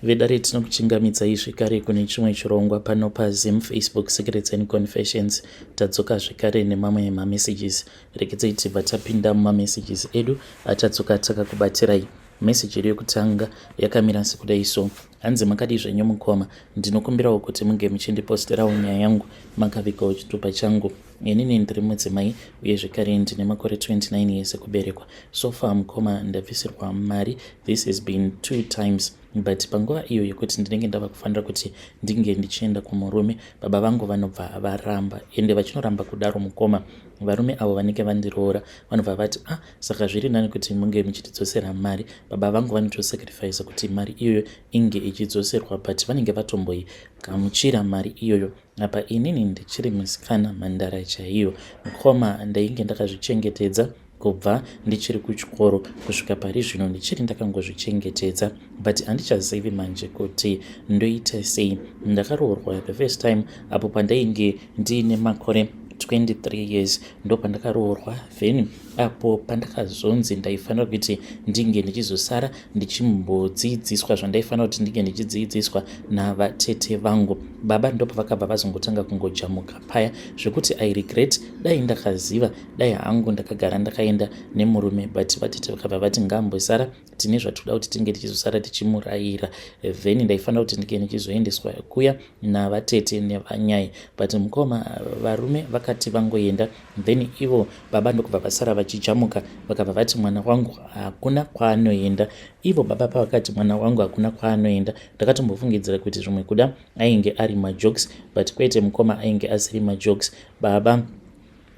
vedare tinokuchingamidzai zvekare kune chimwe chirongwa pano paZim Facebook Secrets and Confessions. Tadzoka zvekare nemamwe mamessages. Rekedzai tibva tapinda mumamessages edu atadzoka takakubatirai. Meseji yedu yekutanga yakamira sekudai so: hanzi makadi zvenyu mukoma, ndinokumbirawo kuti munge muchindiposterawo nyaya yangu makavigawo chitupa changu. Inini ndiri mudzimai uye zvekare ndine makore 29 years ekuberekwa. So far mukoma ndabvisirwa mari. This has been 2 times, but panguva iyo yekuti ndinenge ndava kufanira kuti ndinge ndichienda kumurume, baba vangu vanobva varamba, ende vachinoramba kudaro mukoma, varume avo vanenge vandiroora vanobva vati saka zviri nani kuti munge muchitidzosera mari. Baba vangu vanotosacrifice kuti mari iyoyo inge ichidzoserwa, but vanenge vatombogamuchira mari iyoyo. Apa inini ndichiri musikana mhandara chaiyo, mukoma ndainge ndakazvichengetedza kubva ndichiri kuchikoro kusvika pari zvino ndichiri ndakangozvichengetedza, but handichazivi manje kuti ndoita sei. Ndakaroorwa the first time apo pandainge ndiine makore 23 years, ndo pandakaroorwa. Then apo pandakazonzi ndaifanira kuti ndinge ndichizosara ndichimbodzidziswa zvandaifanira kuti ndinge ndichidzidziswa navatete vangu. Baba ndopa vakabva vazongotanga kungojamuka paya zvekuti I regret, dai ndakaziva, dai hangu ndakagara ndakaenda nemurume, but vatete vakabva vati ngambosara, tine zvatoda kuti tinge tichizosara tichimurayira. Then ndaifanira kuti ndinge ndichizoendeswa kuya navatete nevanyai, but mukoma varume vakati vangoenda. Then ivo baba ndokubva vasara vachijamuka, vakabva vati mwana wangu hakuna kwaanoenda. Ivo baba pavakati mwana wangu hakuna kwaanoenda, ndakatombofungidzira kuti zvimwe kuda ainge ari majokes, but kwete, mukoma ainge asiri majokes. Baba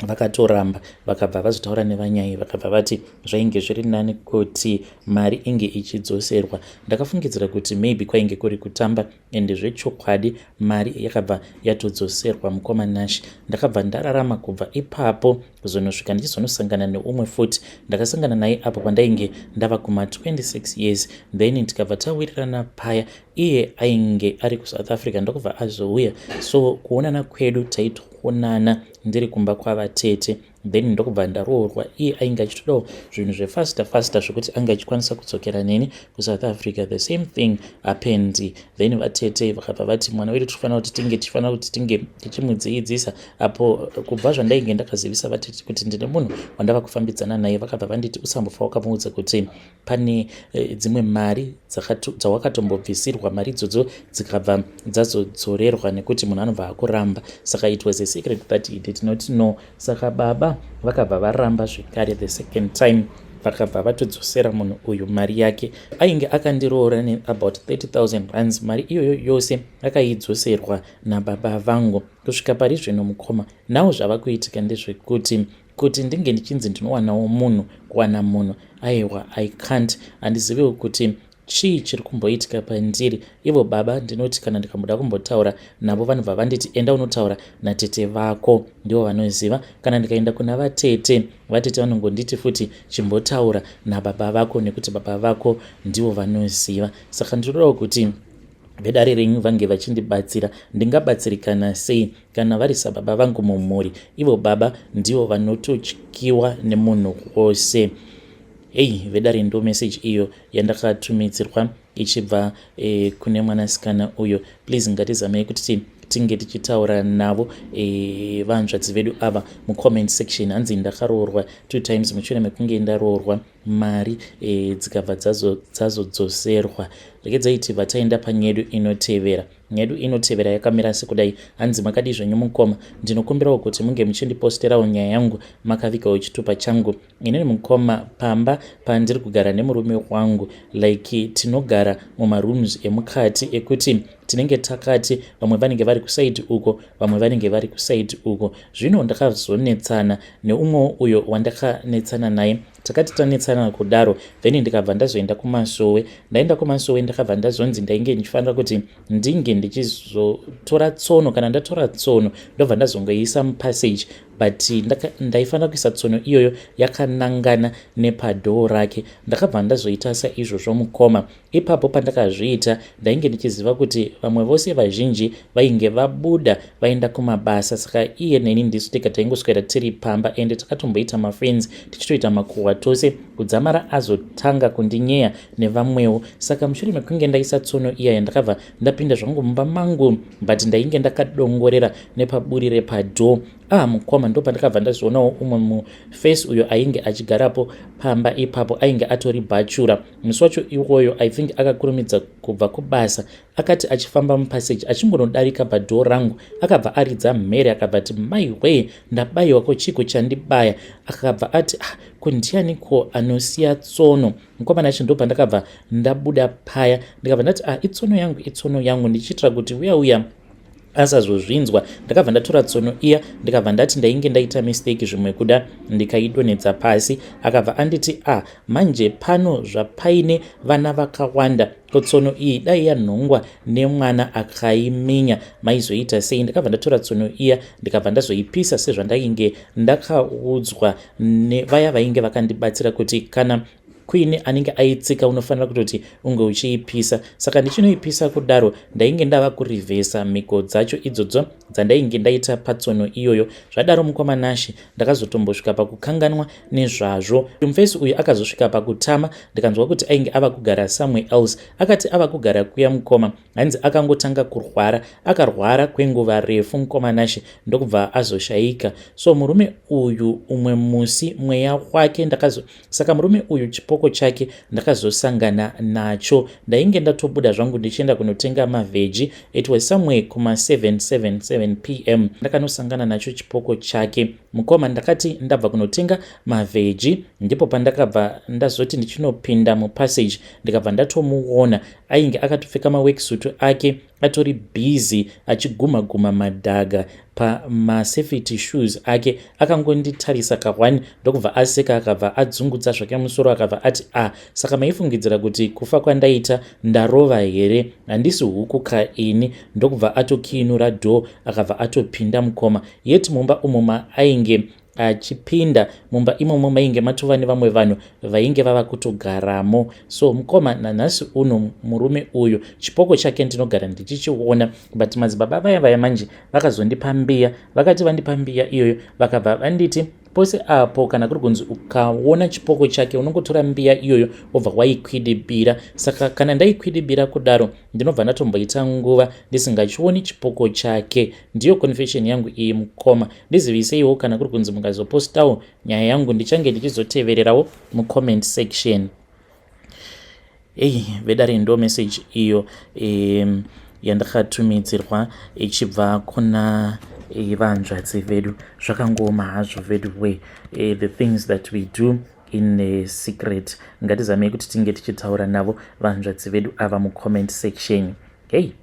vakatoramba vakabva vazotaura nevanyai, vakabva vati zvainge zviri nani kuti mari inge ichidzoserwa. Ndakafungidzira kuti maybe kwainge kuri kutamba, ende zvechokwadi mari yakabva yatodzoserwa mukoma Nash. Ndakabva ndararama kubva ipapo kuzonosvika ndichizonosangana neumwe futi. Ndakasangana naye apo pandainge ndava kuma 26 years, then tikabva tawirirana paya. Iye ainge ari kuSouth Africa, ndokubva azouya, so kuonana kwedu taitoonana ndiri kumba kwavatete. Then ndokubva ndaroorwa. Iye ainge achitodawo zvinhu zvefasta zvekuti anga achikwanisa kudzokera neni kuSouth Africa. The same thing happened. Then vatete vakabva vati mwana wedu tifanira kuti tinge tichimudzidzisa. Apo kubva zvandainge ndakazivisa vatete kuti ndine munhu wandava kufambidzana naye, vakabva vanditi usambofa wakamuudza kuti pane dzimwe mari dzawakatombobvisirwa, mari idzodzo dzikabva dzazodzorerwa nekuti munhu anobva akuramba. Saka it was a secret that he did not know. Saka baba vakabva varamba zvekare the second time, vakabva vatodzosera munhu uyu mari yake. Ainge akandiroora about 30,000 rands. Mari iyoyo yose akaidzoserwa nababa vangu. Kusvika pari zvino mukoma, nawo zvava kuitika ndezvekuti kuti ndinge ndichinzi ndinowanawo munhu, kuwana munhu, aiwa I can't. Handiziviwo kuti chii chiri kumboitika pandiri. Ivo baba ndinoti kana ndikamboda kumbotaura navo vanobva vanditi enda unotaura natete vako, ndivo vanoziva. Kana ndikaenda kuna vatete, vatete vanongonditi futi chimbotaura nababa vako, nekuti baba vako ndivo vanoziva. Saka ndinodawo kuti vedare renyu vange vachindibatsira. Ndingabatsirikana sei kana vari sababa vangu mumhuri? Ivo baba ndivo vanototyiwa nemunhu wose. Vedare ndo message iyo yandakatumidzirwa ichibva kune mwanasikana uyo. Please ngatizamei kuti tinge tichitaura navo vanzvadzi vedu ava mucomment section. Hanzi ndakaroorwa 2 times mushure mekunge ndaroorwa mari dzikabva dzazodzoserwa. Rekedzai tibva taenda panyedu inotevera. Nyedu inotevera yakamira sekudai: hanzi makadi zvenyu mukoma, ndinokumbirawo kuti munge muchindiposterawo nyaya yangu makavigawo chitupa changu. Inini mukoma, pamba pandiri kugara nemurume wangu, like tinogara mumarooms emukati ekuti tinenge takati, vamwe vanenge vari kusaidi uko, vamwe vanenge vari kusaidi uko. Zvino ndakazonetsana neumwe uyo wandakanetsana naye. Takati tanetsana kudaro, then ndikabva ndazoenda kumasowe. Ndaenda kumasowe ndakabva ndazonzi ndainge ndichifanira kuti ndinge ndichizotora tsono. Kana ndatora tsono ndobva ndazongoisa mupassage but ndaifanira kuisa tsono iyoyo yakanangana nepadhoo rake. Ndakabva ndazoita saizvozvo mukoma. Ipapo pandakazviita ndainge ndichiziva kuti vamwe vose vazhinji vainge vabuda vaenda kumabasa, saka iye neni ndisu taingoswera tiri pamba ende takatomboita mafriends tichitoita makuhwa tose kudzamara azotanga kundinyeya nevamwewo. Saka mushure mekunge ndaisa tsono iya yandakabva ndapinda zvangu mumba mangu, but ndainge ndakadongorera nepaburi repadhoo. Mukoma ndo pandakabva ndazvionawo umwe muface uyo ainge achigarapo pamba ipapo ainge atori bachura. Musi wacho iwoyo I think akakurumidza kubva kubasa, akati achifamba mupaseji achingonodarika padhoo rangu akabva aridza mhere akabva ati maiwe ndabayiwa kochiko chandibaya. Akabva ati kundianiko anosiya tsono. Mukoma nacho ndo pandakabva ndabuda paya ndikabva ndati itsono yangu ndichitira kuti uya asazozvinzwa. Ndakabva ndatora tsono iya ndikabva ndati ndainge ndaita mistake zvimwe kuda ndikaidonedza pasi. Akabva anditi manje pano zvapaine vana vakawanda, tsono iyi dai yanhongwa nemwana akaiminya maizoita sei? Ndakabva ndatora tsono iya ndikabva ndazoipisa sezvandainge ndakaudzwa nevaya vainge vakandibatsira kuti kana kuine anenge aitsika unofanira kutoti unge uchiipisa. Saka ndichinoipisa kudaro ndainge ndava kurivhesa mhiko dzacho idzodzo dzandainge ndaita patsono iyoyo. Zvadaro mukoma Nashi ndakazotombosvika pakukanganwa nezvazvo. Mufesi uyu akazosvika pakutama, ndikanzwa kuti ainge ava kugara somewhere else. Akati ava kugara kuya mukoma, hanzi akangotanga kurwara, akarwara kwenguva refu mukoma Nashi ndokubva azoshayika. So murume uyu umwe musi mweya wake saka murume uyu chipoko chake ndakazosangana nacho. Ndainge ndatobuda zvangu ndichienda kunotenga mavheji. It was somewhere kuma 7 p.m. ndakanosangana nacho chipoko chake. Mukoma ndakati ndabva kunotenga mavheji ndipo pandakabva ndazoti ndichinopinda mupassage ndikabva ndatomuona ainge akatopfeka maworksuit ake atori busy achiguma madhaga pamasafety shoes ake. Akangonditarisa kawani ndokubva aseka akabva adzungudza zvake musoro akabva ati saka maifungidzira kuti kufa kwandaita ndarova here? Handisi huku kaini. Ndokubva atokiinura dhoo akabva atopinda mukoma. Yeti mumba umo ainge achipinda mumba imomo mainge matova nevamwe vanhu vainge vava kutogaramo. So mukoma nanhasi uno murume uyu chipoko chake ndinogara ndichichiona, but madzibaba vaya manje vakazondipa mbiya. Vakati vandipa mbiya iyoyo vakabva vanditi pose apo kana kuri kunzi ukaona chipoko chake unongotora mbiya iyoyo wobva waikwidibira. Saka kana ndaikwidibira kudaro ndinobva ndatomboita nguva ndisingachioni chipoko chake. Ndiyo confession yangu iyi mukoma. Ndiziviseiwo kana kuri kunzi mungazopostawo nyaya yangu ndichange ndichizotevererawo mucomment section. Vedare ndo message iyo yandakatumidzirwa ichibva kuna vanzvadzi vedu. Zvakangoma hazvo vedu we, the things that we do in secret. Ngatizamei kuti tinge tichitaura navo vanzvadzi vedu ava mucomment section.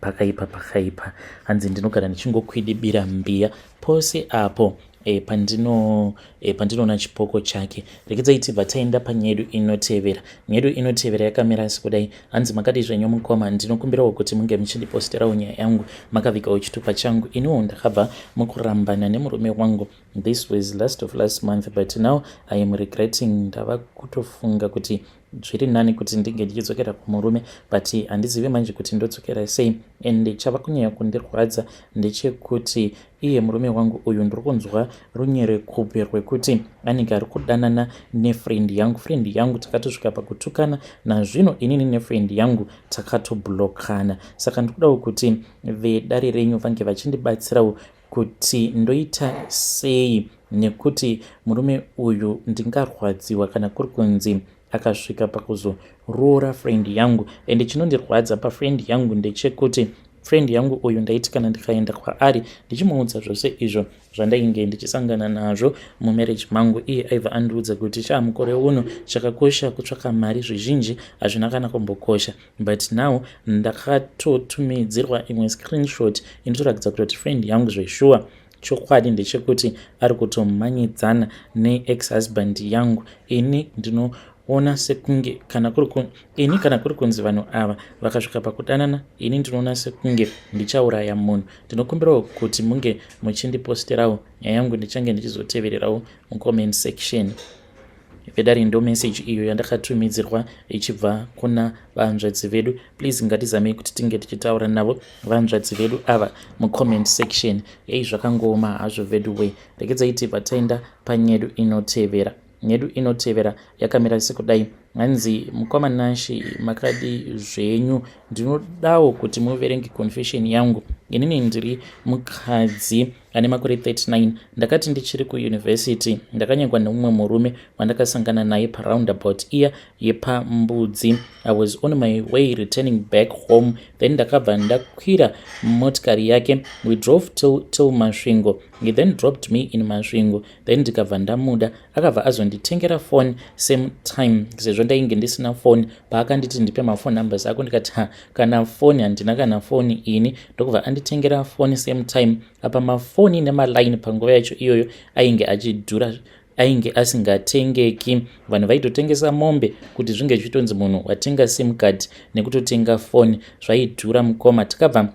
Pakaipa hanzi ndinogara ndichingokwidibira mbiya pose apo pandinoona chipoko chake. Rekedzai tibva taenda panyedu inotevera. Nyedu inotevera yakamira sekudai. Hanzi makadi zvenyu mukoma, ndinokumbirawo kuti munge muchindiposterawo nyaya yangu makavikawo chitupa changu. Iniwo ndakabva mukurambana nemurume wangu. This was last month, but now I am regretting. Ndava kutofunga kuti zviri nani kuti ndinge ndichidzokera kumurume, but handizivi manje kuti ndodzokera sei. And chava kunyanya kundirwadza ndechekuti iye murume wangu uyu ndiri kunzwa runyerekupi rwekuti anenge ari kudanana nefriend yangu takatosvika pakutukana, nazvino inini nefriend yangu takatoblokana. Saka ndikudawo kuti vedare renyu vange vachindibatsirawo kuti ndoita sei, nekuti murume uyu ndingarwadziwa kana kuri kunzi akasvika pakuzoroora friend yangu. And chinondirwadza pafriend yangu ndechekuti friend yangu uyu ndaiti kana ndikaenda kwaari ndichimuudza zvose izvo zvandainge ndichisangana nazvo mumarriage mangu, iye aibva andiudza kuti mukore uno chakakosha kutsvaka mari, zvizhinji hazvina kana kumbokosha. But now ndakatotumidzirwa imwe screenshot inotoratidza kuti friend yangu zveshuwa chokwadi ndechekuti ari kutomanyidzana neex-husband yangu. Ini ndinoona sekunge kana kuri kunzi vanhu ava vakasvika pakudanana, ini ndinoona sekunge ndichauraya munhu. Ndinokumbirawo kuti munge muchindiposterawo nyaya yangu, ndichange ndichizotevererawo mucomment section. Vedari ndo message iyo yandakatumidzirwa ichibva kuna vanzvadzi vedu. Please ngatizamei kuti tinge tichitaura navo vanzvadzi vedu ava mucomment section. Zvakangoma hazvo vedu we. Regedzai tibva taenda panyedu inotevera. Nyedu inotevera yakamira sekudai. Hanzi mukomanashi makadi zvenyu, ndinodawo kuti muverenge confession yangu. Inini ndiri mukadzi ane makore 39. Ndakati ndichiri kuuniversity ndakanyengwa neumwe murume wandakasangana naye paroundabout iya yepambudzi. I was on my way returning back home, then ndakabva ndakwira motikari yake. We drove till Masvingo. He then dropped me in Masvingo, then ndikabva ndamuda. Akabva azonditengera phone same time sezvo ndainge ndisina phone. Paakanditi ndipe mafone numbers ako, ndikati kana phone handina kana phone ini. Ndokubva anditengera phone same time. Apa mafoni nemaline panguva yacho iyoyo ainge achidhura, ainge asingatengeki. Vanhu vaitotengesa mombe kuti zvinge zvichitonzi munhu watenga sim card nekutotenga phone zvaidhura mukoma. Takabva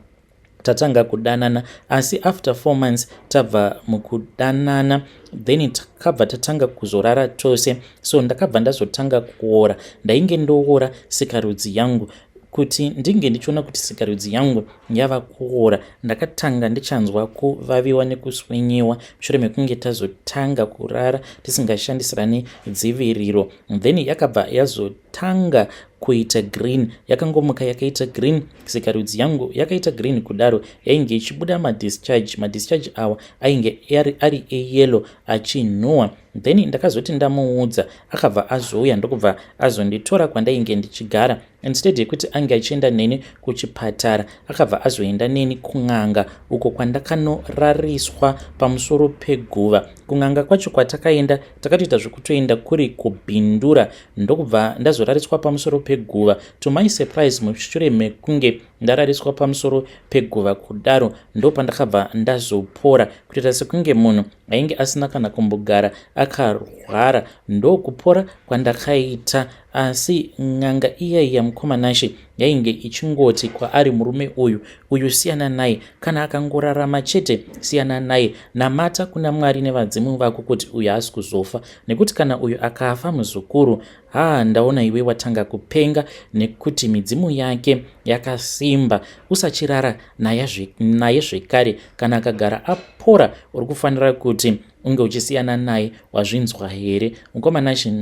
tatanga kudanana, asi after 4 months tabva mukudanana, then takabva tatanga kuzorara tose. So ndakabva ndazotanga kuora. Ndainge ndoora sikarudzi yangu. Kuti ndinge ndichiona kuti sikarudzi yangu yava kuora, ndakatanga ndichanzwa kuvaviwa nekuswinyiwa mushure mekunge tazotanga kurara tisingashandisirani dziviriro. Then yakabva yazotanga kuita green, yakangomuka yakaita green. Sikarudzi yangu yakaita green kudaro, yainge ichibuda madischarge awa ainge ari eyellow achinhuwa. Then ndakazoti ndamuudza, akabva azouya ndokubva azonditora kwandainge ndichigara. Instead yekuti ange achienda neni kuchipatara, akabva azoenda neni kun'anga uko kwandakanorariswa pamusoro peguva. Kun'anga kwacho kwatakaenda takatoita zvokutoenda kuri kubhindura, ndokubva ndazorariswa pamusoro peguva. To my surprise, mushure mekunge ndarariswa pamusoro peguva kudaro, ndopandakabva ndazopora. Kutoita sekunge munhu ainge asina kana kumbogara akarwara, ndokupora kwandakaita. Asi n'anga iyai yamukomanashi yainge ichingoti kwaari murume uyu siyana naye, kana akangorarama chete siyana naye, namata kuna Mwari nevadzimu vako kuti uyu haasi kuzofa, nekuti kana uyu akafa muzukuru, ndaona iwe watanga kupenga, nekuti midzimu yake yakasimba. Usachirara naye zvekare, kana akagara apora uri kufanira kuti unge uchisiyana naye. Wazvinzwa here mukomanashi?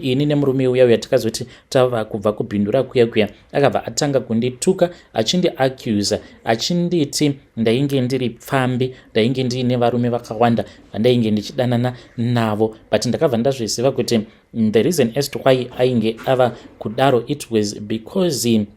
Ini nemurume uya yatakazoti tava kubva kubhindura kuya akabva atanga kundituka achindiaccuse, achinditi ndainge ndiri pfambi, ndainge ndiine varume vakawanda vandainge ndichidanana navo. But ndakabva ndazviziva kuti the reason as to why ainge ava kudaro, it was because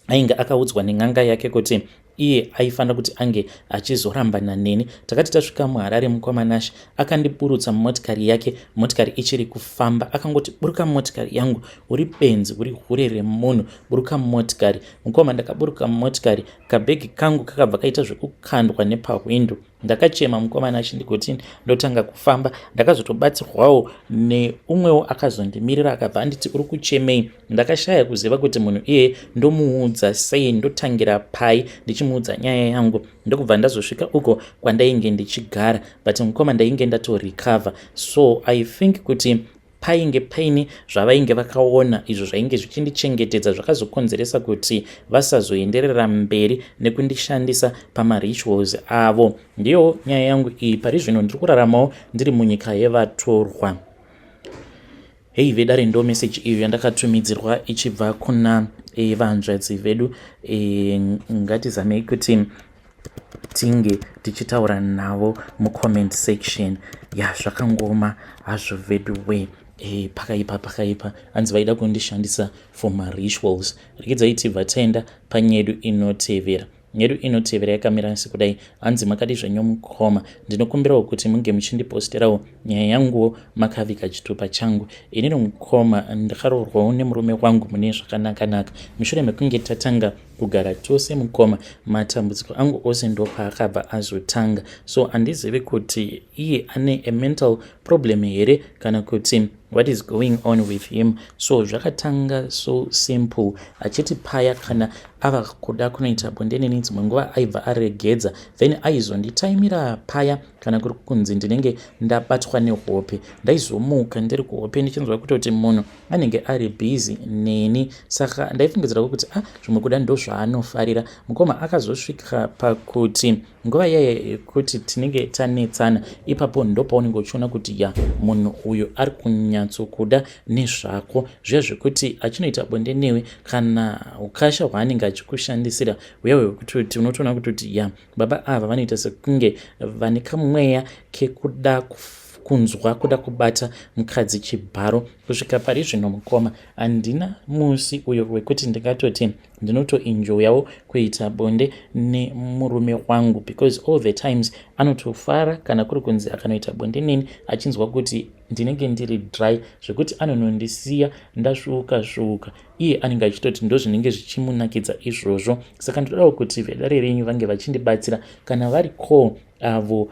ainge akaudzwa nen'anga yake kuti iye aifanira kuti ange achizorambana neni. Takati tasvika muHarare, mukomanashi akandiburutsa mumotikari yake, motikari ichiri kufamba. Akangoti, buruka motikari yangu, uri benzi, uri hure remunhu, buruka motikari. Mukoma ndakaburuka motikari, kabhegi kangu kakabva kaita zvekukandwa nepawindo. Ndakachema mukomanashi ndikoti ndotanga kufamba. Ndakazotobatsirwawo neumwewo akazondimirira, akabva anditi uri kuchemei. Ndakashaya kuziva kuti munhu iye ndomuudza sei, ndotangira pai ndichimuudza nyaya yangu. Ndokubva ndazosvika uko kwandainge ndichigara, but mukoma ndainge ndatorecover. So I think kuti painge paini zvavainge vakaona izvo zvainge zvichindichengetedza zvakazokonzeresa kuti vasazoenderera mberi nekundishandisa pamarituals avo. Ndiyo nyaya yangu iyi. Pari zvino ndiri kuraramawo ndiri munyika yevatorwa. Vedare ndo message iyo yandakatumidzirwa ichibva kuna vanzvadzi vedu. Ngatizamei kuti tinge tichitaura navo mucomment section. Zvakangoma hazvo vedu we. Pakaipa hanzi vaida kundishandisa for marituals. Regedzai tibva taenda panyedu inotevera. Nyedu inotevera yakamira sekudai. Hanzi makadi zvenyu mukoma, ndinokumbirawo kuti munge muchindiposterawo nyaya yanguwo makavika chitupa changu. Inini mukoma ndakaroorwawo nemurume wangu mune zvakanaka. Mushure mekunge tatanga kugara tose mukoma, matambudziko angu ose ndo paakabva azotanga. So handizivi kuti iye ane a mental problem here kana kuti what is going on with him. So zvakatanga so simple, achiti paya kana ava kuda kunoita bonde neni dzimwe nguva aibva aregedza, then aizonditaimira paya kana kuri kunzi ndinenge ndabatwa nehope, ndaizomuka ndiri kuhope ndichinzwa kutoti munhu anenge ari busy neni. Saka ndaifungidzira kuti zvimwe kuda ndo zvaanofarira. Mukoma akazosvika pakuti nguva yaya yekuti tinenge tanetsana, ipapo ndopaunenge uchiona kuti ya munhu uyu ari kunyatsokuda nezvako, zviya zvekuti achinoita bonde newe kana ukasha hwaanenge achikushandisira uya hwekuti unotoona kutoti ya baba ava vanoita sekunge vane kamweya kekuda kunzwa kuda kubata mukadzi chibharo. Kusvika pari zvino mukoma handina musi uyo wekuti ndingatoti ndinotoenjoyawo kuita bonde nemurume wangu, because all the times anotofara kana kuri kunzi akanoita bonde neni achinzwa kuti ndinenge ndiri dry zvekuti anonondisiya ndasvuuka iye anenge achitoti ndo zvinenge zvichimunakidza izvozvo. Saka ndodawo kuti vedare renyu vange vachindibatsira kana vari avo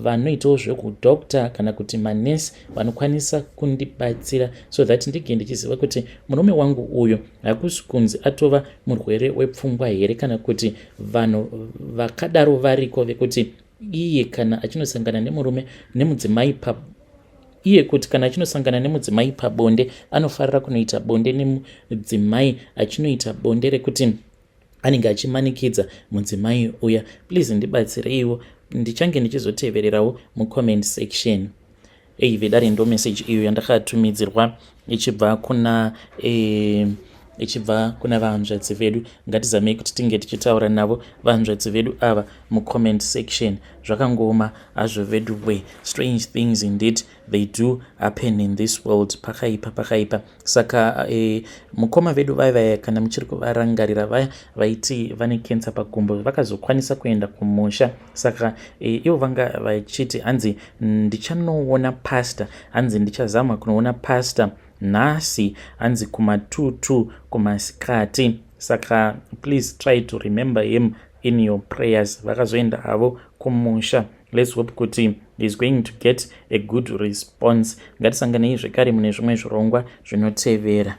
vanoitawo zvekudokta kana kuti manesi vanokwanisa kundibatsira, so that ndege ndichiziva kuti murume wangu uyu hakusi kunzi atova murwere wepfungwa here, kana kuti vanhu vakadaro variko vekuti iye kana achinosangana nemurume nemudzimai iye kuti kana achinosangana nemudzimai pabonde anofarira kunoita bonde nemudzimai achinoita bonde rekuti anenge achimanikidza mudzimai uya. Please ndibatsireiwo, ndichange ndichizotevererawo mucomment section. Vedare ndo message iyo yandakatumidzirwa ichibva kuna vahanzvadzi vedu. Ngatizamei kuti tinge tichitaura navo vahanzvadzi vedu ava mucomment section. Zvakangoma hazvo vedu we, strange things indeed they do happen in this world. Pakaipa. Saka mukoma vedu vaya kana muchiri kuvarangarira vaya vaiti vane kensa pagumbo vakazokwanisa kuenda kumusha. Saka ivo vanga vachiti hanzi ndichanoona pastor, hanzi ndichazama kunoona pastor nhasi, hanzi kumatutu kumasikati. Saka please try to remember him in your prayers. Vakazoenda havo kumusha. Let's hope kuti he is going to get a good response. Ngatisanganei zvekare mune zvimwe zvirongwa zvinotevera.